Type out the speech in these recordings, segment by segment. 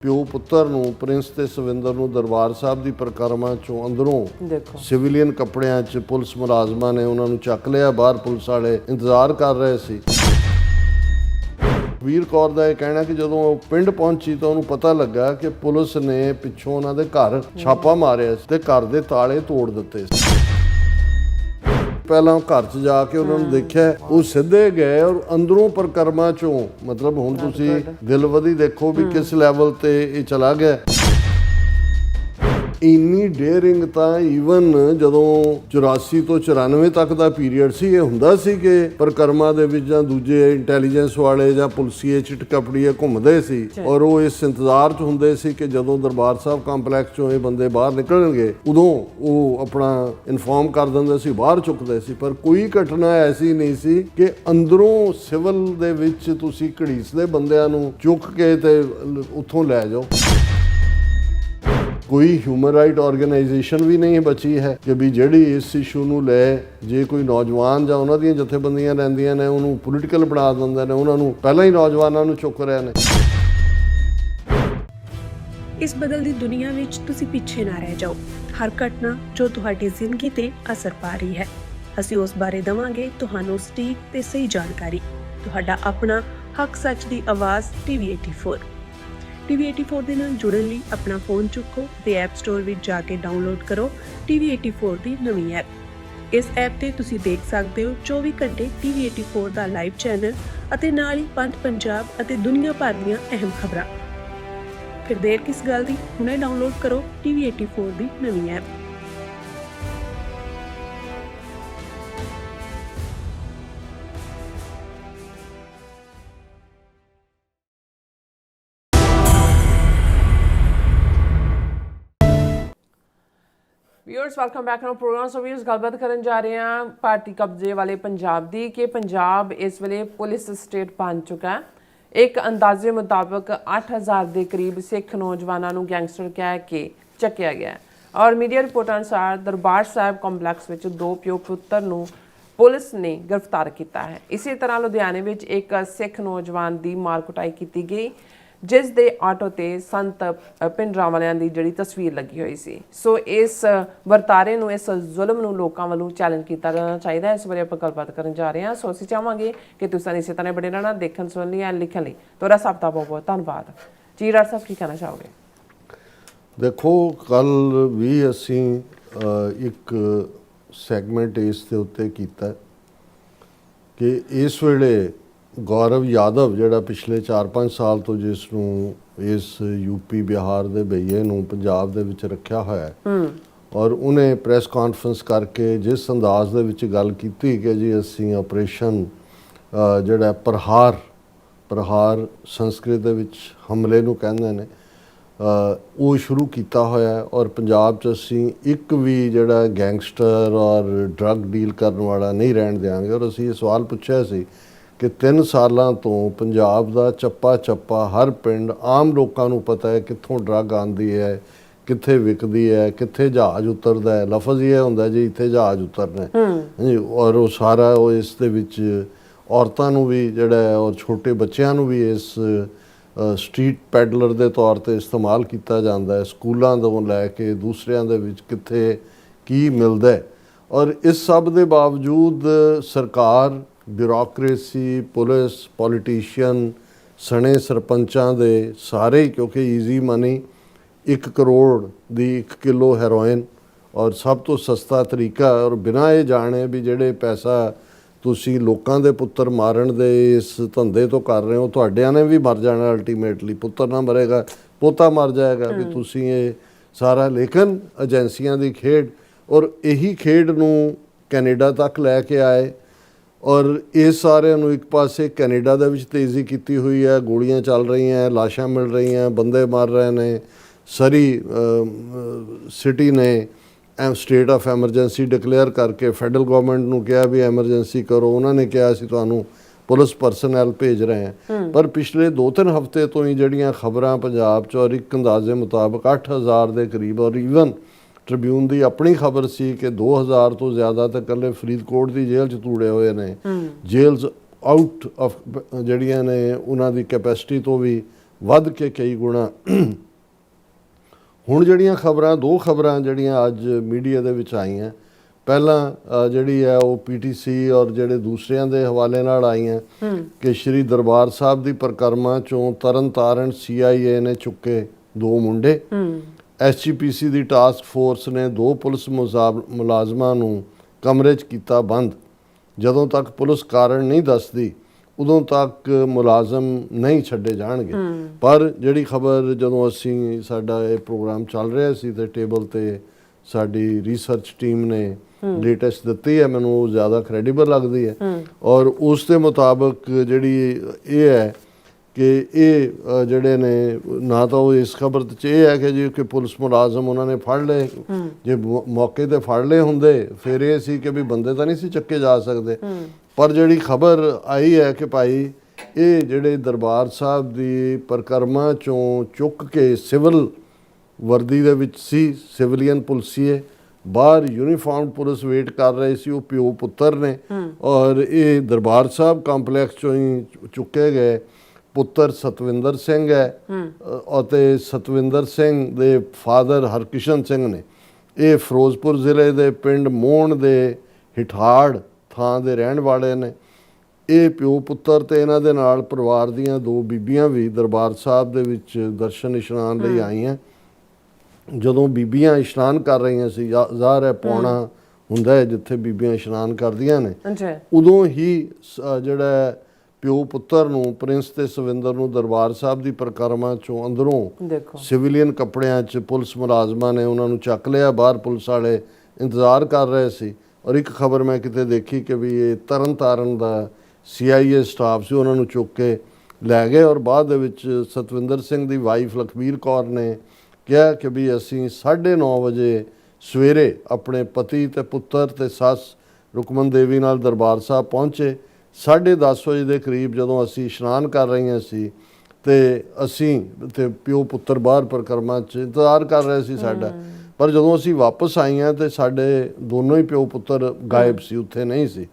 ਪਿਓ ਪੁੱਤਰ ਨੂੰ ਪ੍ਰਿੰਸ ਤੇ ਸਵਿੰਦਰ ਨੂੰ ਦਰਬਾਰ ਸਾਹਿਬ ਦੀ ਪਰਿਕਰਮਾ ਚੋਂ ਅੰਦਰੋਂ ਸਿਵਿਲੀਅਨ ਕੱਪੜਿਆਂ 'ਚ ਪੁਲਿਸ ਮੁਲਾਜ਼ਮਾਂ ਨੇ ਉਹਨਾਂ ਨੂੰ ਚੱਕ ਲਿਆ। ਬਾਹਰ ਪੁਲਿਸ ਵਾਲੇ ਇੰਤਜ਼ਾਰ ਕਰ ਰਹੇ ਸੀ। ਵੀਰ ਕੌਰ ਦਾ ਇਹ ਕਹਿਣਾ ਕਿ ਜਦੋਂ ਉਹ ਪਿੰਡ ਪਹੁੰਚੀ ਤਾਂ ਉਹਨੂੰ ਪਤਾ ਲੱਗਾ ਕਿ ਪੁਲਿਸ ਨੇ ਪਿੱਛੋਂ ਉਹਨਾਂ ਦੇ ਘਰ ਛਾਪਾ ਮਾਰਿਆ ਤੇ ਘਰ ਦੇ ਤਾਲੇ ਤੋੜ ਦਿੱਤੇ ਸੀ। ਪਹਿਲਾਂ ਘਰ 'ਚ ਜਾ ਕੇ ਉਹਨਾਂ ਨੂੰ ਦੇਖਿਆ, ਉਹ ਸਿੱਧੇ ਗਏ ਔਰ ਅੰਦਰੋਂ ਪਰਿਕਰਮਾ ਚੋਂ ਮਤਲਬ ਹੁਣ ਤੁਸੀਂ ਦਿਲਵਦੀ ਦੇਖੋ ਵੀ ਕਿਸ ਲੈਵਲ ਤੇ ਇਹ ਚਲਾ ਗਿਆ। ਇੰਨੀ ਡੇਅਰਿੰਗ ਤਾਂ ਈਵਨ ਜਦੋਂ 84 ਤੋਂ 94 ਤੱਕ ਦਾ ਪੀਰੀਅਡ ਸੀ, ਇਹ ਹੁੰਦਾ ਸੀ ਕਿ ਪਰਿਕਰਮਾ ਦੇ ਵਿੱਚ ਜਾਂ ਦੂਜੇ ਇੰਟੈਲੀਜੈਂਸ ਵਾਲੇ ਜਾਂ ਪੁਲਸੀਏ ਚਿਟਕਪੜੀਏ ਘੁੰਮਦੇ ਸੀ ਔਰ ਉਹ ਇਸ ਇੰਤਜ਼ਾਰ 'ਚ ਹੁੰਦੇ ਸੀ ਕਿ ਜਦੋਂ ਦਰਬਾਰ ਸਾਹਿਬ ਕੰਪਲੈਕਸ 'ਚੋਂ ਇਹ ਬੰਦੇ ਬਾਹਰ ਨਿਕਲਣਗੇ ਉਦੋਂ ਉਹ ਆਪਣਾ ਇਨਫੋਰਮ ਕਰ ਦਿੰਦੇ ਸੀ, ਬਾਹਰ ਚੁੱਕਦੇ ਸੀ। ਪਰ ਕੋਈ ਘਟਨਾ ਐਸੀ ਨਹੀਂ ਸੀ ਕਿ ਅੰਦਰੋਂ ਸਿਵਲ ਦੇ ਵਿੱਚ ਤੁਸੀਂ ਘੜੀਸਦੇ ਬੰਦਿਆਂ ਨੂੰ ਚੁੱਕ ਕੇ ਤੇ ਉੱਥੋਂ ਲੈ ਜਾਓ। ਕੋਈ ਹਿਊਮਨ ਰਾਈਟ ਆਰਗੇਨਾਈਜੇਸ਼ਨ ਵੀ ਨਹੀਂ ਬਚੀ ਹੈ ਕਿ ਵੀ ਜਿਹੜੀ ਇਸ ਇਸ਼ੂ ਨੂੰ ਲੈ ਜੇ ਕੋਈ ਨੌਜਵਾਨ ਜਾਂ ਉਹਨਾਂ ਦੀਆਂ ਜਥੇਬੰਦੀਆਂ ਰਹਿੰਦੀਆਂ ਨੇ ਉਹਨੂੰ ਪੋਲੀਟੀਕਲ ਬਣਾ ਦਿੰਦੇ ਨੇ, ਉਹਨਾਂ ਨੂੰ ਪਹਿਲਾਂ ਹੀ ਨੌਜਵਾਨਾਂ ਨੂੰ ਚੁੱਕ ਰਹੇ ਨੇ। ਇਸ ਬਦਲਦੀ ਦੁਨੀਆ ਵਿੱਚ ਤੁਸੀਂ ਪਿੱਛੇ ਨਾ ਰਹਿ ਜਾਓ। ਹਰ ਘਟਨਾ ਜੋ ਤੁਹਾਡੀ ਜ਼ਿੰਦਗੀ ਤੇ ਅਸਰ ਪਾ ਰਹੀ ਹੈ, ਅਸੀਂ ਉਸ ਬਾਰੇ ਦੇਵਾਂਗੇ ਤੁਹਾਨੂੰ ਸਟੀਕ ਤੇ ਸਹੀ ਜਾਣਕਾਰੀ। ਤੁਹਾਡਾ ਆਪਣਾ ਹੱਕ ਸੱਚ ਦੀ ਆਵਾਜ਼ TV 84। TV 84 ਦੇ ਨਾਲ ਜੁੜਨ ਲਈ ਆਪਣਾ ਫੋਨ ਚੁੱਕੋ ਤੇ ਐਪ ਸਟੋਰ ਵਿੱਚ ਜਾ ਕੇ ਡਾਊਨਲੋਡ ਕਰੋ TV 84 ਦੀ ਨਵੀਂ ਐਪ। ਇਸ ਐਪ ਤੇ ਤੁਸੀਂ ਦੇਖ ਸਕਦੇ ਹੋ 24 ਘੰਟੇ TV 84 ਦਾ ਲਾਈਵ ਚੈਨਲ ਅਤੇ ਨਾਲ ਹੀ ਪੰਜ ਪੰਜਾਬ ਅਤੇ ਦੁਨੀਆ ਭਰ ਦੀਆਂ ਅਹਿਮ ਖਬਰਾਂ। ਫਿਰ ਦੇਰ ਕਿਸ ਗੱਲ ਦੀ, ਹੁਣੇ ਡਾਊਨਲੋਡ ਕਰੋ TV 84 ਦੀ ਨਵੀਂ app. Viewers welcome back to program. So viewers ਗੱਲਬਾਤ ਕਰਨ ਜਾ ਰਹੇ ਹਾਂ ਭਾਰਤੀ ਕਬਜ਼ੇ ਵਾਲੇ ਪੰਜਾਬ ਦੀ ਕਿ ਪੰਜਾਬ ਇਸ ਵੇਲੇ ਪੁਲਿਸ ਸਟੇਟ ਬਣ ਚੁੱਕਾ ਹੈ। ਇੱਕ ਅੰਦਾਜ਼ੇ ਮੁਤਾਬਕ 8000 ਦੇ ਕਰੀਬ ਸਿੱਖ ਨੌਜਵਾਨਾਂ ਨੂੰ ਗੈਂਗਸਟਰ ਕਹਿ ਕੇ ਚੱਕਿਆ ਗਿਆ ਔਰ ਮੀਡੀਆ ਰਿਪੋਰਟਾਂ ਅਨੁਸਾਰ ਦਰਬਾਰ ਸਾਹਿਬ ਕੰਪਲੈਕਸ ਵਿੱਚ ਦੋ ਪਿਓ ਪੁੱਤਰ ਨੂੰ ਪੁਲਿਸ ਨੇ ਗ੍ਰਿਫਤਾਰ ਕੀਤਾ ਹੈ। ਇਸੇ ਤਰ੍ਹਾਂ ਲੁਧਿਆਣੇ ਵਿੱਚ ਇੱਕ ਸਿੱਖ ਨੌਜਵਾਨ ਦੀ ਮਾਰ ਕੁਟਾਈ ਕੀਤੀ ਗਈ ਜਿਸ ਦੇ ਆਟੋ ਤੇ ਸੰਤ ਪਿੰਡਰਾਂ ਵਾਲਿਆਂ ਦੀ ਜਿਹੜੀ ਤਸਵੀਰ ਲੱਗੀ ਹੋਈ ਸੀ। ਸੋ ਇਸ ਵਰਤਾਰੇ ਨੂੰ, ਇਸ ਜ਼ੁਲਮ ਨੂੰ ਲੋਕਾਂ ਵੱਲੋਂ ਚੈਲੰਜ ਕੀਤਾ ਜਾਣਾ ਚਾਹੀਦਾ ਹੈ। ਇਸ ਬਾਰੇ ਆਪਾਂ ਗੱਲਬਾਤ ਕਰਨ ਜਾ ਰਹੇ ਹਾਂ। ਸੋ ਅਸੀਂ ਚਾਹਾਂਗੇ ਕਿ ਤੁਸੀਂ ਇਸੇ ਤਰ੍ਹਾਂ ਬਣੇ ਰਹਿਣਾ, ਦੇਖਣ ਸੁਣਨ ਲਈ ਐਂਡ ਲਿਖਣ ਲਈ ਤੁਹਾਡਾ ਸਭ ਦਾ ਬਹੁਤ ਬਹੁਤ ਧੰਨਵਾਦ ਜੀ। ਰਾਜ ਸਾਹਿਬ ਕੀ ਕਹਿਣਾ ਚਾਹੋਗੇ? ਦੇਖੋ, ਕੱਲ ਵੀ ਅਸੀਂ ਇੱਕ ਸੈਗਮੈਂਟ ਇਸ ਦੇ ਉੱਤੇ ਕੀਤਾ ਕਿ ਇਸ ਵੇਲੇ ਗੌਰਵ ਯਾਦਵ ਜਿਹੜਾ ਪਿਛਲੇ 4-5 ਸਾਲ ਤੋਂ ਜਿਸ ਨੂੰ ਇਸ ਯੂਪੀ ਬਿਹਾਰ ਦੇ ਬਈਏ ਨੂੰ ਪੰਜਾਬ ਦੇ ਵਿੱਚ ਰੱਖਿਆ ਹੋਇਆ ਹੈ ਔਰ ਉਹਨੇ ਪ੍ਰੈਸ ਕਾਨਫਰੰਸ ਕਰਕੇ ਜਿਸ ਅੰਦਾਜ਼ ਦੇ ਵਿੱਚ ਗੱਲ ਕੀਤੀ ਕਿ ਜੀ ਅਸੀਂ ਆਪਰੇਸ਼ਨ ਜਿਹੜਾ ਪ੍ਰਹਾਰ ਸੰਸਕ੍ਰਿਤ ਦੇ ਵਿੱਚ ਹਮਲੇ ਨੂੰ ਕਹਿੰਦੇ ਨੇ, ਉਹ ਸ਼ੁਰੂ ਕੀਤਾ ਹੋਇਆ ਔਰ ਪੰਜਾਬ 'ਚ ਅਸੀਂ ਇੱਕ ਵੀ ਜਿਹੜਾ ਗੈਂਗਸਟਰ ਔਰ ਡਰੱਗ ਡੀਲ ਕਰਨ ਵਾਲਾ ਨਹੀਂ ਰਹਿਣ ਦਿਆਂਗੇ। ਔਰ ਅਸੀਂ ਇਹ ਸਵਾਲ ਪੁੱਛਿਆ ਸੀ ਕਿ 3 ਸਾਲਾਂ ਤੋਂ ਪੰਜਾਬ ਦਾ ਚੱਪਾ ਹਰ ਪਿੰਡ ਆਮ ਲੋਕਾਂ ਨੂੰ ਪਤਾ ਹੈ ਕਿੱਥੋਂ ਡਰੱਗ ਆਉਂਦੀ ਹੈ, ਕਿੱਥੇ ਵਿਕਦੀ ਹੈ, ਕਿੱਥੇ ਜਹਾਜ਼ ਉਤਰਦਾ ਹੈ। ਲਫ਼ਜ਼ ਇਹ ਹੁੰਦਾ ਜੀ ਇੱਥੇ ਜਹਾਜ਼ ਉਤਰਨਾ ਜੀ, ਔਰ ਉਹ ਸਾਰਾ ਉਹ ਇਸ ਦੇ ਵਿੱਚ ਔਰਤਾਂ ਨੂੰ ਵੀ ਜਿਹੜਾ ਹੈ ਔਰ ਛੋਟੇ ਬੱਚਿਆਂ ਨੂੰ ਵੀ ਇਸ ਸਟਰੀਟ ਪੈਡਲਰ ਦੇ ਤੌਰ ਤੇ ਇਸਤੇਮਾਲ ਕੀਤਾ ਜਾਂਦਾ ਹੈ। ਸਕੂਲਾਂ ਤੋਂ ਲੈ ਕੇ ਦੂਸਰਿਆਂ ਦੇ ਵਿੱਚ ਕਿੱਥੇ ਕੀ ਮਿਲਦਾ ਹੈ। ਔਰ ਇਸ ਸਭ ਦੇ ਬਾਵਜੂਦ ਸਰਕਾਰ, ਬਿਊਰੋਕਰੇਸੀ, ਪੁਲਿਸ, ਪੋਲੀਟੀਸ਼ੀਅਨ, ਸਣੇ ਸਰਪੰਚਾਂ ਦੇ ਸਾਰੇ, ਕਿਉਂਕਿ ਈਜ਼ੀ ਮਨੀ 1 ਕਰੋੜ ਦੀ 1 ਕਿਲੋ ਹੈਰੋਇਨ ਔਰ ਸਭ ਤੋਂ ਸਸਤਾ ਤਰੀਕਾ, ਔਰ ਬਿਨਾਂ ਇਹ ਜਾਣੇ ਵੀ ਜਿਹੜੇ ਪੈਸਾ ਤੁਸੀਂ ਲੋਕਾਂ ਦੇ ਪੁੱਤਰ ਮਾਰਨ ਦੇ ਇਸ ਧੰਦੇ ਤੋਂ ਕਰ ਰਹੇ ਹੋ, ਤੁਹਾਡਿਆਂ ਨੇ ਵੀ ਮਰ ਜਾਣਾ ਅਲਟੀਮੇਟਲੀ। ਪੁੱਤਰ ਨਾ ਮਰੇਗਾ ਪੋਤਾ ਮਰ ਜਾਏਗਾ ਵੀ ਤੁਸੀਂ ਇਹ ਸਾਰਾ। ਲੇਕਿਨ ਏਜੰਸੀਆਂ ਦੀ ਖੇਡ ਔਰ ਇਹੀ ਖੇਡ ਨੂੰ ਕੈਨੇਡਾ ਤੱਕ ਲੈ ਕੇ ਆਏ ਔਰ ਇਹ ਸਾਰਿਆਂ ਨੂੰ ਇੱਕ ਪਾਸੇ ਕੈਨੇਡਾ ਦੇ ਵਿੱਚ ਤੇਜ਼ੀ ਕੀਤੀ ਹੋਈ ਹੈ। ਗੋਲੀਆਂ ਚੱਲ ਰਹੀਆਂ, ਲਾਸ਼ਾਂ ਮਿਲ ਰਹੀਆਂ, ਬੰਦੇ ਮਰ ਰਹੇ ਨੇ। ਸਰੀ ਸਿਟੀ ਨੇ ਸਟੇਟ ਆਫ ਐਮਰਜੈਂਸੀ ਡਿਕਲੇਅਰ ਕਰਕੇ ਫੈਡਰਲ ਗਵਰਨਮੈਂਟ ਨੂੰ ਕਿਹਾ ਵੀ ਐਮਰਜੈਂਸੀ ਕਰੋ। ਉਹਨਾਂ ਨੇ ਕਿਹਾ ਅਸੀਂ ਤੁਹਾਨੂੰ ਪੁਲਿਸ ਪਰਸਨਲ ਭੇਜ ਰਹੇ ਹਾਂ। ਪਰ ਪਿਛਲੇ 2-3 ਹਫ਼ਤੇ ਤੋਂ ਹੀ ਜਿਹੜੀਆਂ ਖਬਰਾਂ ਪੰਜਾਬ 'ਚ ਔਰ ਇੱਕ ਅੰਦਾਜ਼ੇ ਮੁਤਾਬਕ 8000 ਦੇ ਕਰੀਬ, ਔਰ ਈਵਨ ਟ੍ਰਿਬਿਊਨ ਦੀ ਆਪਣੀ ਖਬਰ ਸੀ ਕਿ 2000 ਤੋਂ ਜ਼ਿਆਦਾ ਤਾਂ ਇਕੱਲੇ ਫਰੀਦਕੋਟ ਦੀ ਜੇਲ੍ਹ 'ਚ ਤੂੜੇ ਹੋਏ ਨੇ। ਜੇਲ੍ਹ ਆਊਟ ਆਫ ਜਿਹੜੀਆਂ ਨੇ ਉਹਨਾਂ ਦੀ ਕੈਪੈਸਿਟੀ ਤੋਂ ਵੀ ਵੱਧ ਕੇ ਕਈ ਗੁਣਾ। ਹੁਣ ਜਿਹੜੀਆਂ ਖਬਰਾਂ, ਦੋ ਖਬਰਾਂ ਜਿਹੜੀਆਂ ਅੱਜ ਮੀਡੀਆ ਦੇ ਵਿੱਚ ਆਈਆਂ, ਪਹਿਲਾਂ ਜਿਹੜੀ ਹੈ ਉਹ ਪੀਟੀਸੀ ਔਰ ਜਿਹੜੇ ਦੂਸਰਿਆਂ ਦੇ ਹਵਾਲੇ ਨਾਲ ਆਈਆਂ ਕਿ ਸ਼੍ਰੀ ਦਰਬਾਰ ਸਾਹਿਬ ਦੀ ਪਰਿਕਰਮਾ ਚੋਂ ਤਰਨਤਾਰਨ CIA ਨੇ ਚੁੱਕੇ 2 ਮੁੰਡੇ। SGPC ਦੀ ਟਾਸਕ ਫੋਰਸ ਨੇ 2 ਪੁਲਿਸ ਮੁਲਾਜ਼ਮਾਂ ਨੂੰ ਕਮਰੇ 'ਚ ਕੀਤਾ ਬੰਦ। ਜਦੋਂ ਤੱਕ ਪੁਲਿਸ ਕਾਰਨ ਨਹੀਂ ਦੱਸਦੀ ਉਦੋਂ ਤੱਕ ਮੁਲਾਜ਼ਮ ਨਹੀਂ ਛੱਡੇ ਜਾਣਗੇ। ਪਰ ਜਿਹੜੀ ਖਬਰ ਜਦੋਂ ਅਸੀਂ ਸਾਡਾ ਇਹ ਪ੍ਰੋਗਰਾਮ ਚੱਲ ਰਿਹਾ ਸੀ ਤੇ ਟੇਬਲ ਤੇ ਸਾਡੀ ਰਿਸਰਚ ਟੀਮ ਨੇ ਲੇਟੈਸਟ ਦਿੱਤੀ ਹੈ, ਮੈਨੂੰ ਉਹ ਜ਼ਿਆਦਾ ਕ੍ਰੈਡੀਬਲ ਲੱਗਦੀ ਹੈ। ਔਰ ਉਸ ਦੇ ਮੁਤਾਬਕ ਜਿਹੜੀ ਇਹ ਹੈ ਕਿ ਇਹ ਜਿਹੜੇ ਨੇ, ਨਾ ਤਾਂ ਉਹ ਇਸ ਖਬਰ 'ਚ ਇਹ ਹੈ ਕਿ ਜੀ ਕਿ ਪੁਲਿਸ ਮੁਲਾਜ਼ਮ ਉਹਨਾਂ ਨੇ ਫੜ ਲਏ, ਜੇ ਮੌਕੇ ਤੇ ਫੜ ਲਏ ਹੁੰਦੇ ਫਿਰ ਇਹ ਸੀ ਕਿ ਵੀ ਬੰਦੇ ਤਾਂ ਨਹੀਂ ਸੀ ਚੱਕੇ ਜਾ ਸਕਦੇ। ਪਰ ਜਿਹੜੀ ਖਬਰ ਆਈ ਹੈ ਕਿ ਭਾਈ ਇਹ ਜਿਹੜੇ ਦਰਬਾਰ ਸਾਹਿਬ ਦੀ ਪਰਿਕਰਮਾ ਚੋਂ ਚੁੱਕ ਕੇ ਸਿਵਲ ਵਰਦੀ ਦੇ ਵਿੱਚ ਸੀ, ਸਿਵਲੀਅਨ ਪੁਲਿਸੀਏ, ਬਾਹਰ ਯੂਨੀਫਾਰਮ ਪੁਲਿਸ ਵੇਟ ਕਰ ਰਹੇ ਸੀ, ਉਹ ਪਿਓ ਪੁੱਤਰ ਨੇ। ਔਰ ਇਹ ਦਰਬਾਰ ਸਾਹਿਬ ਕੰਪਲੈਕਸ ਚੋਂ ਹੀ ਚੁੱਕੇ ਗਏ। ਪੁੱਤਰ ਸਤਵਿੰਦਰ ਸਿੰਘ ਹੈ ਅਤੇ ਸਤਵਿੰਦਰ ਸਿੰਘ ਦੇ ਫਾਦਰ ਹਰਕਿਸ਼ਨ ਸਿੰਘ ਨੇ। ਇਹ ਫਿਰੋਜ਼ਪੁਰ ਜ਼ਿਲ੍ਹੇ ਦੇ ਪਿੰਡ ਮੋਹਣ ਦੇ ਹਿਠਾੜ ਥਾਂ ਦੇ ਰਹਿਣ ਵਾਲੇ ਨੇ। ਇਹ ਪਿਓ ਪੁੱਤਰ ਤੇ ਇਹਨਾਂ ਦੇ ਨਾਲ ਪਰਿਵਾਰ ਦੀਆਂ 2 ਬੀਬੀਆਂ ਵੀ ਦਰਬਾਰ ਸਾਹਿਬ ਦੇ ਵਿੱਚ ਦਰਸ਼ਨ ਇਸ਼ਨਾਨ ਲਈ ਆਈਆਂ। ਜਦੋਂ ਬੀਬੀਆਂ ਇਸ਼ਨਾਨ ਕਰ ਰਹੀਆਂ ਸੀ, ਜ਼ਾਹਰ ਹੈ ਪੌਣਾ ਹੁੰਦਾ ਹੈ ਜਿੱਥੇ ਬੀਬੀਆਂ ਇਸ਼ਨਾਨ ਕਰਦੀਆਂ ਨੇ, ਉਦੋਂ ਹੀ ਜਿਹੜਾ ਪਿਓ ਪੁੱਤਰ ਨੂੰ, ਪ੍ਰਿੰਸ ਤੇ ਸਵਿੰਦਰ ਨੂੰ ਦਰਬਾਰ ਸਾਹਿਬ ਦੀ ਪਰਿਕਰਮਾ ਚੋਂ ਅੰਦਰੋਂ ਸਿਵਲੀਅਨ ਕੱਪੜਿਆਂ 'ਚ ਪੁਲਿਸ ਮੁਲਾਜ਼ਮਾਂ ਨੇ ਉਹਨਾਂ ਨੂੰ ਚੱਕ ਲਿਆ। ਬਾਹਰ ਪੁਲਿਸ ਵਾਲੇ ਇੰਤਜ਼ਾਰ ਕਰ ਰਹੇ ਸੀ। ਔਰ ਇੱਕ ਖਬਰ ਮੈਂ ਕਿਤੇ ਦੇਖੀ ਕਿ ਵੀ ਇਹ ਤਰਨਤਾਰਨ ਦਾ CIA ਸਟਾਫ ਸੀ, ਉਹਨਾਂ ਨੂੰ ਚੁੱਕ ਕੇ ਲੈ ਗਏ। ਔਰ ਬਾਅਦ ਦੇ ਵਿੱਚ ਸਤਵਿੰਦਰ ਸਿੰਘ ਦੀ ਵਾਈਫ ਲਖਬੀਰ ਕੌਰ ਨੇ ਕਿਹਾ ਕਿ ਵੀ ਅਸੀਂ 9:30 ਵਜੇ ਸਵੇਰੇ ਆਪਣੇ ਪਤੀ ਤੇ ਪੁੱਤਰ ਤੇ ਸੱਸ ਰੁਕਮਨ ਦੇਵੀ ਨਾਲ ਦਰਬਾਰ ਸਾਹਿਬ ਪਹੁੰਚੇ। 10:30 ਵਜੇ ਦੇ ਕਰੀਬ ਜਦੋਂ ਅਸੀਂ ਇਸ਼ਨਾਨ ਕਰ ਰਹੀਆਂ ਸੀ ਤੇ ਅਸੀਂ ਤੇ ਪਿਓ ਪੁੱਤਰ ਬਾਹਰ ਪਰਿਕਰਮਾ 'ਚ ਇੰਤਜ਼ਾਰ ਕਰ ਰਹੇ ਸੀ ਸਾਡਾ। ਪਰ ਜਦੋਂ ਅਸੀਂ ਵਾਪਸ ਆਈਆਂ ਤੇ ਸਾਡੇ ਦੋਨੋਂ ਹੀ ਪਿਓ ਪੁੱਤਰ ਗਾਇਬ ਸੀ, ਉੱਥੇ ਨਹੀਂ ਸੀ।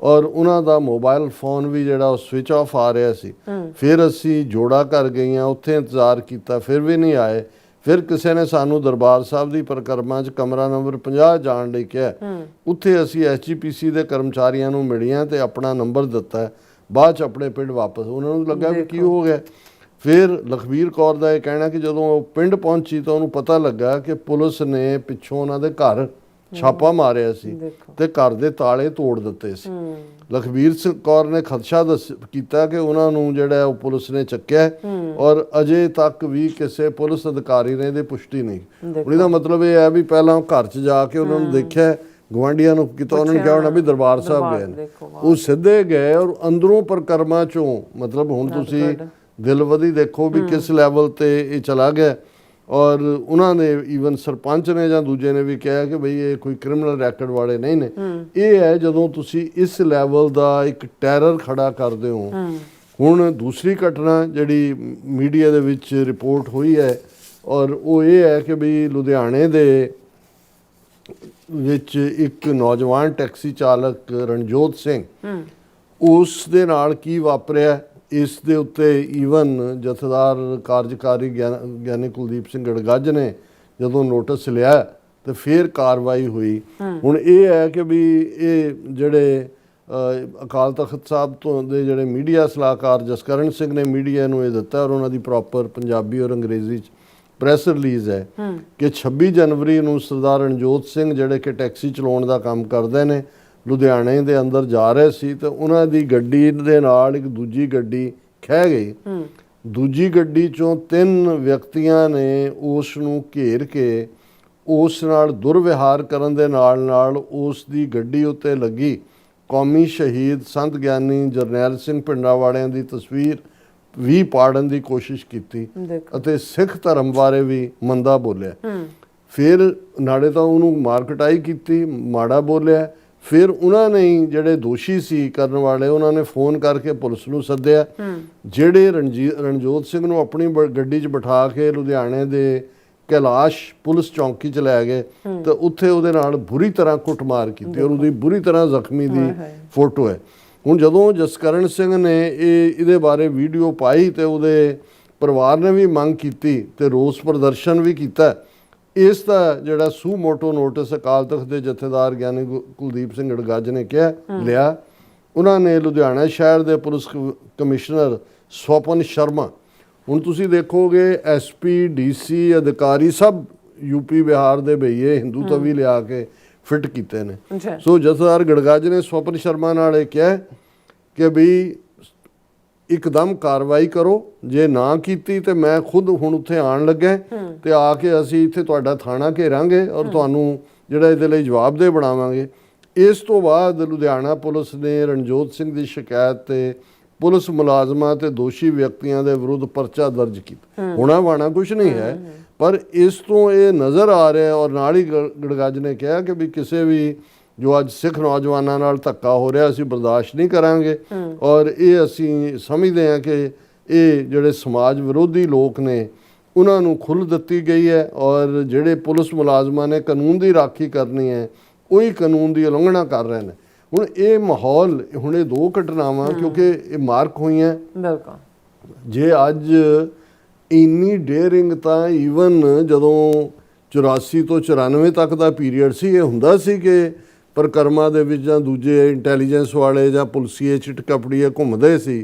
ਔਰ ਉਹਨਾਂ ਦਾ ਮੋਬਾਈਲ ਫੋਨ ਵੀ ਜਿਹੜਾ ਉਹ ਸਵਿਚ ਆਫ ਆ ਰਿਹਾ ਸੀ। ਫਿਰ ਅਸੀਂ ਜੋੜਾ ਕਰ ਗਈਆਂ, ਉੱਥੇ ਇੰਤਜ਼ਾਰ ਕੀਤਾ, ਫਿਰ ਵੀ ਨਹੀਂ ਆਏ। ਫਿਰ ਕਿਸੇ ਨੇ ਸਾਨੂੰ ਦਰਬਾਰ ਸਾਹਿਬ ਦੀ ਪਰਿਕਰਮਾ 'ਚ ਕਮਰਾ ਨੰਬਰ 50 ਜਾਣ ਲਈ ਕਿਹਾ। ਉੱਥੇ ਅਸੀਂ SGPC ਦੇ ਕਰਮਚਾਰੀਆਂ ਨੂੰ ਮਿਲੀਆਂ ਤੇ ਆਪਣਾ ਨੰਬਰ ਦਿੱਤਾ। ਬਾਅਦ 'ਚ ਆਪਣੇ ਪਿੰਡ ਵਾਪਸ, ਉਹਨਾਂ ਨੂੰ ਲੱਗਾ ਵੀ ਕੀ ਹੋ ਗਿਆ। ਫਿਰ ਲਖਬੀਰ ਕੌਰ ਦਾ ਇਹ ਕਹਿਣਾ ਕਿ ਜਦੋਂ ਉਹ ਪਿੰਡ ਪਹੁੰਚੀ ਤਾਂ ਉਹਨੂੰ ਪਤਾ ਲੱਗਾ ਕਿ ਪੁਲਿਸ ਨੇ ਪਿੱਛੋਂ ਉਹਨਾਂ ਦੇ ਘਰ ਛਾਪਾ ਮਾਰਿਆ ਸੀ ਤੇ ਘਰ ਦੇ ਤਾਲੇ ਤੋੜ ਦਿੱਤੇ ਸੀ। ਲਖਬੀਰ ਕੌਰ ਨੇ ਖਦਸ਼ਾ ਕੀਤਾ ਕਿ ਉਹਨਾਂ ਨੂੰ ਜਿਹੜਾ ਉਹ ਪੁਲਿਸ ਨੇ ਚੱਕਿਆ ਔਰ ਅਜੇ ਤੱਕ ਵੀ ਕਿਸੇ ਪੁਲਿਸ ਅਧਿਕਾਰੀ ਨੇ ਇਹਦੀ ਪੁਸ਼ਟੀ ਨਹੀਂ। ਉਹਦਾ ਮਤਲਬ ਇਹ ਹੈ ਵੀ ਪਹਿਲਾਂ ਘਰ 'ਚ ਜਾ ਕੇ ਉਹਨਾਂ ਨੂੰ ਦੇਖਿਆ, ਗਵਾਂਢੀਆਂ ਨੂੰ ਕੀਤਾ, ਉਹਨਾਂ ਨੇ ਕਿਹਾ ਹੋਣਾ ਵੀ ਦਰਬਾਰ ਸਾਹਿਬ ਗਏ ਨੇ। ਉਹ ਸਿੱਧੇ ਗਏ ਔਰ ਅੰਦਰੋਂ ਪਰਿਕਰਮਾ ਚੋਂ, ਮਤਲਬ ਹੁਣ ਤੁਸੀਂ ਦਿਲਵਦੀ ਦੇਖੋ ਵੀ ਕਿਸ ਲੈਵਲ ਤੇ ਇਹ ਚਲਾ ਗਿਆ। ਔਰ ਉਹਨਾਂ ਨੇ ਈਵਨ ਸਰਪੰਚ ਨੇ ਜਾਂ ਦੂਜੇ ਨੇ ਵੀ ਕਿਹਾ ਕਿ ਬਈ ਇਹ ਕੋਈ ਕ੍ਰਿਮੀਨਲ ਰੈਕਡ ਵਾਲੇ ਨਹੀਂ ਨੇ। ਇਹ ਹੈ ਜਦੋਂ ਤੁਸੀਂ ਇਸ ਲੈਵਲ ਦਾ ਇੱਕ ਟੈਰਰ ਖੜਾ ਕਰਦੇ ਹੋ। ਹੁਣ ਦੂਸਰੀ ਘਟਨਾ ਜਿਹੜੀ ਮੀਡੀਆ ਦੇ ਵਿੱਚ ਰਿਪੋਰਟ ਹੋਈ ਹੈ ਔਰ ਉਹ ਇਹ ਹੈ ਕਿ ਬਈ ਲੁਧਿਆਣੇ ਦੇ ਵਿੱਚ ਇੱਕ ਨੌਜਵਾਨ ਟੈਕਸੀ ਚਾਲਕ ਰਣਜੋਤ ਸਿੰਘ, ਉਸ ਦੇ ਨਾਲ ਕੀ ਵਾਪਰਿਆ ਇਸ ਦੇ ਉੱਤੇ ਈਵਨ ਜਥੇਦਾਰ ਕਾਰਜਕਾਰੀ ਗਿਆਨੀ ਕੁਲਦੀਪ ਸਿੰਘ ਗੜਗੱਜ ਨੇ ਜਦੋਂ ਨੋਟਿਸ ਲਿਆ ਤੇ ਫਿਰ ਕਾਰਵਾਈ ਹੋਈ। ਹੁਣ ਇਹ ਹੈ ਕਿ ਵੀ ਇਹ ਜਿਹੜੇ ਅਕਾਲ ਤਖਤ ਸਾਹਿਬ ਤੋਂ ਦੇ ਜਿਹੜੇ ਮੀਡੀਆ ਸਲਾਹਕਾਰ ਜਸਕਰਨ ਸਿੰਘ ਨੇ ਮੀਡੀਆ ਨੂੰ ਇਹ ਦਿੱਤਾ ਔਰ ਉਹਨਾਂ ਦੀ ਪ੍ਰੋਪਰ ਪੰਜਾਬੀ ਔਰ ਅੰਗਰੇਜ਼ੀ 'ਚ ਪ੍ਰੈਸ ਰਿਲੀਜ਼ ਹੈ ਕਿ 26 ਜਨਵਰੀ ਨੂੰ ਸਰਦਾਰ ਰਣਜੋਤ ਸਿੰਘ ਜਿਹੜੇ ਕਿ ਟੈਕਸੀ ਚਲਾਉਣ ਦਾ ਕੰਮ ਕਰਦੇ ਨੇ, ਲੁਧਿਆਣੇ ਦੇ ਅੰਦਰ ਜਾ ਰਹੇ ਸੀ ਤੇ ਉਹਨਾਂ ਦੀ ਗੱਡੀ ਦੇ ਨਾਲ ਇੱਕ ਦੂਜੀ ਗੱਡੀ ਖਹਿ ਗਈ। ਦੂਜੀ ਗੱਡੀ ਚੋਂ 3 ਵਿਅਕਤੀਆਂ ਨੇ ਉਸ ਨੂੰ ਘੇਰ ਕੇ ਉਸ ਨਾਲ ਦੁਰਵਿਹਾਰ ਕਰਨ ਦੇ ਨਾਲ ਉਸ ਦੀ ਗੱਡੀ ਉੱਤੇ ਲੱਗੀ ਕੌਮੀ ਸ਼ਹੀਦ ਸੰਤ ਗਿਆਨੀ ਜਰਨੈਲ ਸਿੰਘ ਪਿੰਡਾਂ ਵਾਲਿਆਂ ਦੀ ਤਸਵੀਰ ਵੀ ਪਾੜਨ ਦੀ ਕੋਸ਼ਿਸ਼ ਕੀਤੀ ਅਤੇ ਸਿੱਖ ਧਰਮ ਬਾਰੇ ਵੀ ਮੰਦਾ ਬੋਲਿਆ। ਫਿਰ ਨਾਲੇ ਤਾਂ ਉਹਨੂੰ ਮਾਰਕਟਾਈ ਕੀਤੀ, ਮਾੜਾ ਬੋਲਿਆ। ਫਿਰ ਉਹਨਾਂ ਨੇ ਜਿਹੜੇ ਦੋਸ਼ੀ ਸੀ ਕਰਨ ਵਾਲੇ, ਉਹਨਾਂ ਨੇ ਫੋਨ ਕਰਕੇ ਪੁਲਿਸ ਨੂੰ ਸੱਦਿਆ। ਜਿਹੜੇ ਰਣਜੋਤ ਸਿੰਘ ਨੂੰ ਆਪਣੀ ਗੱਡੀ 'ਚ ਬਿਠਾ ਕੇ ਲੁਧਿਆਣੇ ਦੇ ਕੈਲਾਸ਼ ਪੁਲਿਸ ਚੌਂਕੀ 'ਚ ਲੈ ਗਏ ਤੇ ਉੱਥੇ ਉਹਦੇ ਨਾਲ ਬੁਰੀ ਤਰ੍ਹਾਂ ਕੁੱਟਮਾਰ ਕੀਤੀ ਔਰ ਉਹਦੀ ਬੁਰੀ ਤਰ੍ਹਾਂ ਜ਼ਖਮੀ ਦੀ ਫੋਟੋ ਹੈ। ਹੁਣ ਜਦੋਂ ਜਸਕਰਨ ਸਿੰਘ ਨੇ ਇਹਦੇ ਬਾਰੇ ਵੀਡੀਓ ਪਾਈ ਤੇ ਉਹਦੇ ਪਰਿਵਾਰ ਨੇ ਵੀ ਮੰਗ ਕੀਤੀ ਤੇ ਰੋਸ ਪ੍ਰਦਰਸ਼ਨ ਵੀ ਕੀਤਾ। ਇਸ ਦਾ ਜਿਹੜਾ ਸੂ ਮੋਟੋ ਨੋਟਿਸ ਅਕਾਲ ਤਖਤ ਦੇ ਜਥੇਦਾਰ ਗਿਆਨੀ ਕੁਲਦੀਪ ਸਿੰਘ ਗੜਗੱਜ ਨੇ ਲਿਆ। ਉਹਨਾਂ ਨੇ ਲੁਧਿਆਣਾ ਸ਼ਹਿਰ ਦੇ ਪੁਲਿਸ ਕਮਿਸ਼ਨਰ ਸਵਪਨ ਸ਼ਰਮਾ, ਹੁਣ ਤੁਸੀਂ ਦੇਖੋਗੇ ਐਸਪੀ ਡੀਸੀ ਅਧਿਕਾਰੀ ਸਭ ਯੂਪੀ ਬਿਹਾਰ ਦੇ ਭਈਏ ਹਿੰਦੂ ਤਵੀ ਲਿਆ ਕੇ ਫਿੱਟ ਕੀਤੇ ਨੇ। ਸੋ ਜਥੇਦਾਰ ਗੜਗੱਜ ਨੇ ਸਵਪਨ ਸ਼ਰਮਾ ਨਾਲ ਇਹ ਕਿਹਾ ਕਿ ਵੀ ਇੱਕਦਮ ਕਾਰਵਾਈ ਕਰੋ, ਜੇ ਨਾ ਕੀਤੀ ਤੇ ਮੈਂ ਖੁਦ ਹੁਣ ਉੱਥੇ ਆਉਣ ਲੱਗਾ ਤੇ ਆ ਕੇ ਅਸੀਂ ਇੱਥੇ ਤੁਹਾਡਾ ਥਾਣਾ ਘੇਰਾਂਗੇ ਔਰ ਤੁਹਾਨੂੰ ਜਿਹੜਾ ਇਹਦੇ ਲਈ ਜਵਾਬਦੇਹ ਬਣਾਵਾਂਗੇ। ਇਸ ਤੋਂ ਬਾਅਦ ਲੁਧਿਆਣਾ ਪੁਲਿਸ ਨੇ ਰਣਜੋਤ ਸਿੰਘ ਦੀ ਸ਼ਿਕਾਇਤ ਤੇ ਪੁਲਿਸ ਮੁਲਾਜ਼ਮਾਂ ਤੇ ਦੋਸ਼ੀ ਵਿਅਕਤੀਆਂ ਦੇ ਵਿਰੁੱਧ ਪਰਚਾ ਦਰਜ ਕੀਤਾ। ਹੋਣਾ ਵਾਣਾ ਕੁਝ ਨਹੀਂ ਹੈ, ਪਰ ਇਸ ਤੋਂ ਇਹ ਨਜ਼ਰ ਆ ਰਿਹਾ ਔਰ ਨਾਲ ਹੀ ਗੜਗੱਜ ਨੇ ਕਿਹਾ ਕਿ ਵੀ ਕਿਸੇ ਵੀ ਜੋ ਅੱਜ ਸਿੱਖ ਨੌਜਵਾਨਾਂ ਨਾਲ ਧੱਕਾ ਹੋ ਰਿਹਾ ਅਸੀਂ ਬਰਦਾਸ਼ਤ ਨਹੀਂ ਕਰਾਂਗੇ ਔਰ ਇਹ ਅਸੀਂ ਸਮਝਦੇ ਹਾਂ ਕਿ ਇਹ ਜਿਹੜੇ ਸਮਾਜ ਵਿਰੋਧੀ ਲੋਕ ਨੇ ਉਹਨਾਂ ਨੂੰ ਖੁੱਲ੍ਹ ਦਿੱਤੀ ਗਈ ਹੈ ਔਰ ਜਿਹੜੇ ਪੁਲਿਸ ਮੁਲਾਜ਼ਮਾਂ ਨੇ ਕਾਨੂੰਨ ਦੀ ਰਾਖੀ ਕਰਨੀ ਹੈ ਉਹੀ ਕਾਨੂੰਨ ਦੀ ਉਲੰਘਣਾ ਕਰ ਰਹੇ ਨੇ। ਹੁਣ ਇਹ ਮਾਹੌਲ, ਹੁਣ ਇਹ ਦੋ ਘਟਨਾਵਾਂ ਕਿਉਂਕਿ ਇਹ ਮਾਰਕ ਹੋਈਆਂ, ਬਿਲਕੁਲ ਜੇ ਅੱਜ ਇੰਨੀ ਡੇਅਰਿੰਗ ਤਾਂ ਈਵਨ ਜਦੋਂ 84 ਤੋਂ 94 ਤੱਕ ਦਾ ਪੀਰੀਅਡ ਸੀ ਇਹ ਹੁੰਦਾ ਸੀ ਕਿ ਪਰਿਕਰਮਾ ਦੇ ਵਿੱਚ ਜਾਂ ਦੂਜੇ ਇੰਟੈਲੀਜੈਂਸ ਵਾਲੇ ਜਾਂ ਪੁਲਸੀਏ ਚਿੱਟ ਕਪੜੀਏ ਘੁੰਮਦੇ ਸੀ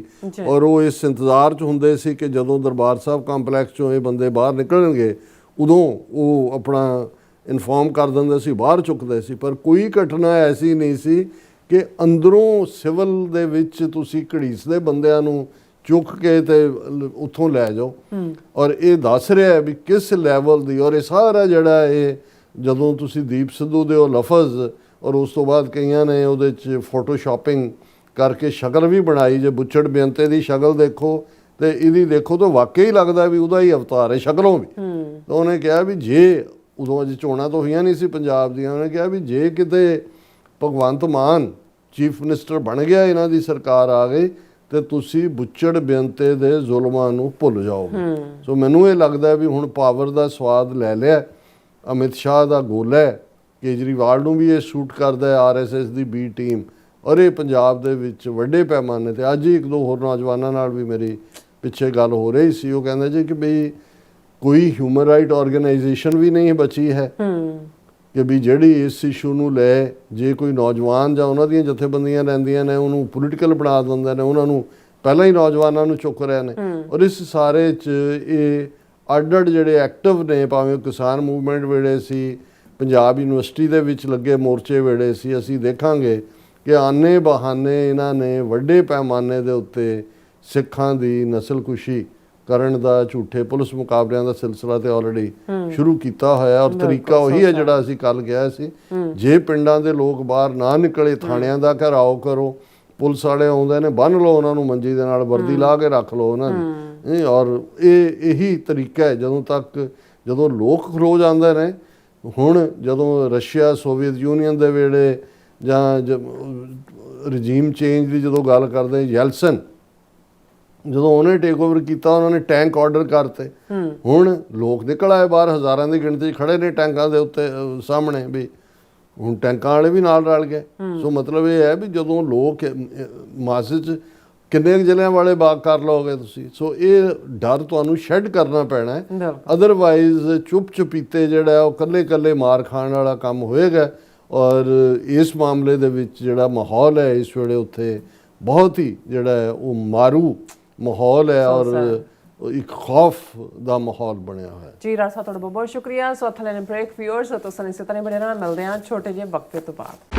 ਔਰ ਉਹ ਇਸ ਇੰਤਜ਼ਾਰ 'ਚ ਹੁੰਦੇ ਸੀ ਕਿ ਜਦੋਂ ਦਰਬਾਰ ਸਾਹਿਬ ਕੰਪਲੈਕਸ 'ਚੋਂ ਇਹ ਬੰਦੇ ਬਾਹਰ ਨਿਕਲਣਗੇ ਉਦੋਂ ਉਹ ਆਪਣਾ ਇਨਫੋਰਮ ਕਰ ਦਿੰਦੇ ਸੀ, ਬਾਹਰ ਚੁੱਕਦੇ ਸੀ। ਪਰ ਕੋਈ ਘਟਨਾ ਐਸੀ ਨਹੀਂ ਸੀ ਕਿ ਅੰਦਰੋਂ ਸਿਵਲ ਦੇ ਵਿੱਚ ਤੁਸੀਂ ਘੜੀਸਦੇ ਬੰਦਿਆਂ ਨੂੰ ਚੁੱਕ ਕੇ ਤੇ ਉੱਥੋਂ ਲੈ ਜਾਓ। ਔਰ ਇਹ ਦੱਸ ਰਿਹਾ ਵੀ ਕਿਸ ਲੈਵਲ ਦੀ, ਔਰ ਇਹ ਸਾਰਾ ਜਿਹੜਾ ਇਹ ਜਦੋਂ ਤੁਸੀਂ ਦੀਪ ਸਿੱਧੂ ਦੇ ਉਹ ਲਫ਼ਜ਼ ਔਰ ਉਸ ਤੋਂ ਬਾਅਦ ਕਈਆਂ ਨੇ ਉਹਦੇ 'ਚ ਫੋਟੋਸ਼ਾਪਿੰਗ ਕਰਕੇ ਸ਼ਕਲ ਵੀ ਬਣਾਈ, ਜੇ ਬੁੱਚੜ ਬੇਅੰਤੇ ਦੀ ਸ਼ਕਲ ਦੇਖੋ ਤੇ ਇਹਦੀ ਦੇਖੋ ਤਾਂ ਵਾਕਈ ਲੱਗਦਾ ਵੀ ਉਹਦਾ ਹੀ ਅਵਤਾਰ ਹੈ ਸ਼ਕਲੋਂ ਵੀ। ਤਾਂ ਉਹਨੇ ਕਿਹਾ ਵੀ ਜੇ ਉਦੋਂ ਅਜੇ ਚੋਣਾਂ ਤਾਂ ਹੋਈਆਂ ਨਹੀਂ ਸੀ ਪੰਜਾਬ ਦੀਆਂ, ਉਹਨੇ ਕਿਹਾ ਵੀ ਜੇ ਕਿਤੇ ਭਗਵੰਤ ਮਾਨ ਚੀਫ ਮਿਨਿਸਟਰ ਬਣ ਗਿਆ, ਇਹਨਾਂ ਦੀ ਸਰਕਾਰ ਆ ਗਈ ਤੇ ਤੁਸੀਂ ਬੁੱਚੜ ਬੇਅੰਤੇ ਦੇ ਜ਼ੁਲਮਾਂ ਨੂੰ ਭੁੱਲ ਜਾਓਗੇ। ਸੋ ਮੈਨੂੰ ਇਹ ਲੱਗਦਾ ਵੀ ਹੁਣ ਪਾਵਰ ਦਾ ਸਵਾਦ ਲੈ ਲਿਆ, ਅਮਿਤ ਸ਼ਾਹ ਦਾ ਗੋਲਾ ਹੈ, ਕੇਜਰੀਵਾਲ ਨੂੰ ਵੀ ਇਹ ਸੂਟ ਕਰਦਾ ਹੈ, ਆਰਐਸਐਸ ਦੀ ਬੀ ਟੀਮ, ਔਰ ਇਹ ਪੰਜਾਬ ਦੇ ਵਿੱਚ ਵੱਡੇ ਪੈਮਾਨੇ ਤੇ ਅੱਜ ਹੀ ਇੱਕ ਦੋ ਹੋਰ ਨੌਜਵਾਨਾਂ ਨਾਲ ਵੀ ਮੇਰੀ ਪਿੱਛੇ ਗੱਲ ਹੋ ਰਹੀ ਸੀ, ਉਹ ਕਹਿੰਦੇ ਜੀ ਕਿ ਬਈ ਕੋਈ ਹਿਊਮਨ ਰਾਈਟ ਆਰਗੇਨਾਈਜੇਸ਼ਨ ਵੀ ਨਹੀਂ ਬਚੀ ਹੈ ਕਿ ਵੀ ਜਿਹੜੀ ਇਸ ਇਸ਼ੂ ਨੂੰ ਲੈ ਜੇ ਕੋਈ ਨੌਜਵਾਨ ਜਾਂ ਉਹਨਾਂ ਦੀਆਂ ਜਥੇਬੰਦੀਆਂ ਲੈਂਦੀਆਂ ਨੇ ਉਹਨੂੰ ਪੋਲੀਟੀਕਲ ਬਣਾ ਦਿੰਦੇ ਨੇ, ਉਹਨਾਂ ਨੂੰ ਪਹਿਲਾਂ ਹੀ ਨੌਜਵਾਨਾਂ ਨੂੰ ਚੁੱਕ ਰਹੇ ਨੇ। ਔਰ ਇਸ ਸਾਰੇ 'ਚ ਇਹ ਅੱਡ-ਅੱਡ ਜਿਹੜੇ ਐਕਟਿਵ ਨੇ, ਭਾਵੇਂ ਕਿਸਾਨ ਮੂਵਮੈਂਟ ਵੇਲੇ ਸੀ, ਪੰਜਾਬ ਯੂਨੀਵਰਸਿਟੀ ਦੇ ਵਿੱਚ ਲੱਗੇ ਮੋਰਚੇ ਵੇਲੇ ਸੀ, ਅਸੀਂ ਦੇਖਾਂਗੇ ਕਿ ਆਨੇ ਬਹਾਨੇ ਇਹਨਾਂ ਨੇ ਵੱਡੇ ਪੈਮਾਨੇ ਦੇ ਉੱਤੇ ਸਿੱਖਾਂ ਦੀ ਨਸਲਕੁਸ਼ੀ ਕਰਨ ਦਾ, ਝੂਠੇ ਪੁਲਿਸ ਮੁਕਾਬਲਿਆਂ ਦਾ ਸਿਲਸਿਲਾ ਤੇ ਆਲਰੇਡੀ ਸ਼ੁਰੂ ਕੀਤਾ ਹੋਇਆ। ਔਰ ਤਰੀਕਾ ਉਹੀ ਹੈ ਜਿਹੜਾ ਅਸੀਂ ਕੱਲ ਕਿਹਾ ਸੀ, ਜੇ ਪਿੰਡਾਂ ਦੇ ਲੋਕ ਬਾਹਰ ਨਾ ਨਿਕਲੇ ਥਾਣਿਆਂ ਦਾ ਘਿਰਾਓ ਕਰੋ, ਪੁਲਿਸ ਵਾਲੇ ਆਉਂਦੇ ਨੇ ਬੰਨ੍ਹ ਲਓ ਉਹਨਾਂ ਨੂੰ ਮੰਜੀ ਦੇ ਨਾਲ, ਵਰਦੀ ਲਾ ਕੇ ਰੱਖ ਲਓ ਉਹਨਾਂ ਦੀ। ਔਰ ਇਹੀ ਤਰੀਕਾ ਹੈ ਜਦੋਂ ਲੋਕ ਖਲੋ ਜਾਂਦੇ ਨੇ। ਹੁਣ ਜਦੋਂ ਰਸ਼ੀਆ ਸੋਵੀਅਤ ਯੂਨੀਅਨ ਦੇ ਵੇਲੇ ਜਾਂ ਰਜੀਮ ਚੇਂਜ ਦੀ ਜਦੋਂ ਗੱਲ ਕਰਦੇ, ਯੈਲਸਨ ਜਦੋਂ ਉਹਨੇ ਟੇਕ ਓਵਰ ਕੀਤਾ ਉਹਨਾਂ ਨੇ ਟੈਂਕ ਆਰਡਰ ਕਰਤੇ। ਹੁਣ ਲੋਕ ਨਿਕਲ ਆਏ ਬਾਹਰ, ਹਜ਼ਾਰਾਂ ਦੀ ਗਿਣਤੀ ਖੜੇ ਨੇ ਟੈਂਕਾਂ ਦੇ ਉੱਤੇ ਸਾਹਮਣੇ, ਵੀ ਹੁਣ ਟੈਂਕਾਂ ਵਾਲੇ ਵੀ ਨਾਲ ਰਲ ਗਏ। ਸੋ ਮਤਲਬ ਇਹ ਹੈ ਵੀ ਜਦੋਂ ਲੋਕ ਮਾਸੇ 'ਚ ਕਿੰਨੇ ਜ਼ਿਲ੍ਹਿਆਂ ਵਾਲੇ ਬਾਗ ਕਰ ਲਓਗੇ ਤੁਸੀਂ। ਸੋ ਇਹ ਡਰ ਤੁਹਾਨੂੰ ਸ਼ੈੱਡ ਕਰਨਾ ਪੈਣਾ ਹੈ, ਅਦਰਵਾਈਜ਼ ਚੁੱਪ ਚੁਪੀਤੇ ਜਿਹੜਾ ਉਹ ਕੱਲੇ ਮਾਰ ਖਾਣ ਵਾਲਾ ਕੰਮ ਹੋਏਗਾ। ਔਰ ਇਸ ਮਾਮਲੇ ਦੇ ਵਿੱਚ ਜਿਹੜਾ ਮਾਹੌਲ ਹੈ ਇਸ ਵੇਲੇ ਉੱਥੇ ਬਹੁਤ ਹੀ ਜਿਹੜਾ ਹੈ ਉਹ ਮਾਰੂ ਮਾਹੌਲ ਹੈ ਔਰ ਇੱਕ ਖੌਫ ਦਾ ਮਾਹੌਲ ਬਣਿਆ ਹੋਇਆ ਜੀ। ਰਾਸਾ ਤੁਹਾਡਾ ਬਹੁਤ ਬਹੁਤ ਸ਼ੁਕਰੀਆ। ਸੋ ਅਥਲੇ ਨੇ ਬ੍ਰੇਕ ਵਿਊਅਰਸ ਤੋਂ ਸਨੀ ਇਸੇ ਤਰ੍ਹਾਂ ਬਣੇ ਰਹਿਣਾ, ਮਿਲਦੇ ਹਾਂ ਛੋਟੇ ਜਿਹੇ ਵਕਫੇ ਤੋਂ ਬਾਅਦ।